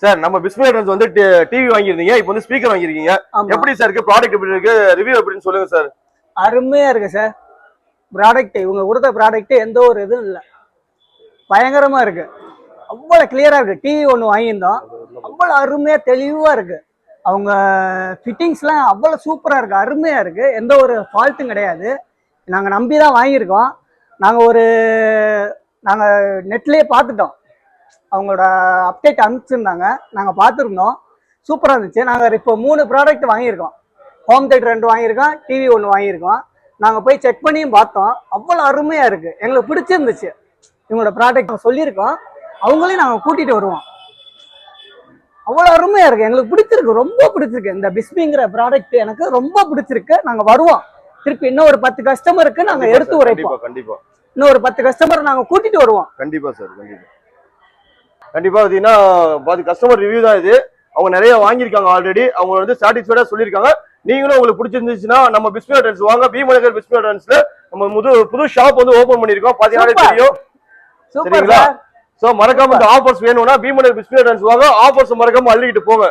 Sir நம்ம Bismi electronics வந்து TV வாங்கியிருந்தீங்க, இப்போ வந்து ஸ்பீக்கர் வாங்கியிருக்கீங்க. எப்படி சார் இருக்கு ப்ராடக்ட், எப்படி இருக்கு ரிவ்யூ எப்படின்னு சொல்லுங்க சார். அருமையா இருக்கு சார். ப்ராடக்ட் இவங்க கொடுத்த ப்ராடக்ட் எந்த ஒரு இதுவும் இல்லை, பயங்கரமா இருக்கு. அவ்வளோ கிளியரா இருக்கு. டிவி ஒன்று வாங்கியிருந்தோம், அவ்வளோ அருமையா தெளிவா இருக்கு. அவங்க ஃபிட்டிங்ஸ்லாம் அவ்வளோ சூப்பரா இருக்கு, அருமையா இருக்கு. எந்த ஒரு ஃபால்ட்டும் கிடையாது. நாங்கள் நம்பி தான் வாங்கியிருக்கோம். நாங்கள் நெட்லேயே பார்த்துட்டோம், அவங்களோட அப்டேட் அனுப்பிச்சிருந்தாங்க, நாங்கள் பார்த்துருந்தோம். சூப்பராக இருந்துச்சு. நாங்கள் இப்போ 3 ப்ராடக்ட் வாங்கியிருக்கோம். ஹோம் தேட்டர் 2 வாங்கியிருக்கோம், டிவி 1 வாங்கியிருக்கோம். நாங்கள் போய் செக் பண்ணியும் பார்த்தோம், அவ்வளோ அருமையாக இருக்குது. எங்களுக்கு பிடிச்சிருந்துச்சு இவங்களோட ப்ராடக்ட். சொல்லியிருக்கோம், அவங்களையும் நாங்கள் கூட்டிகிட்டு வருவோம். அவ்வளோ அருமையாக இருக்குது, எங்களுக்கு பிடிச்சிருக்கு, ரொம்ப பிடிச்சிருக்கு. இந்த பிஸ்மிங்கிற ப்ராடக்ட் எனக்கு ரொம்ப பிடிச்சிருக்கு. நாங்கள் வருவோம் திருப்பி. இன்னும் ஒரு 10 கஸ்டமருக்கு நாங்கள் எடுத்து உரைப்போம். கண்டிப்பா இன்னும் ஒரு 10 கஸ்டமர் நாங்கள் கூட்டிகிட்டு வருவோம். கண்டிப்பா சார், கண்டிப்பா பார்த்தீங்கன்னா கஸ்டமர் ரிவ்யூ தான் இது. அவங்க நிறைய வாங்கியிருக்காங்க ஆல்ரெடி. அவங்க வந்து சாட்டிஸ்ஃபைடா சொல்லியிருக்காங்க. நீங்களும் உங்களுக்கு பிடிச்சிருந்துச்சுன்னா நம்ம பிஸ்மி எலக்ட்ரானிக்ஸ் வாங்க. பீமநகர் பிஸ்மி எலக்ட்ரானிக்ஸ்ல நம்ம புது ஷாப் வந்து ஓபன் பண்ணிருக்கோம். பாத்தீங்கன்னா தெரியும், சரிங்களா? சோ மறக்காம இந்த ஆஃபர்ஸ் வேணும்னா பீமநகர் பிஸ்மி எலக்ட்ரானிக்ஸ் வாங்க. ஆஃபர்ஸ் மறக்காம அள்ளிக்கிட்டு போங்க.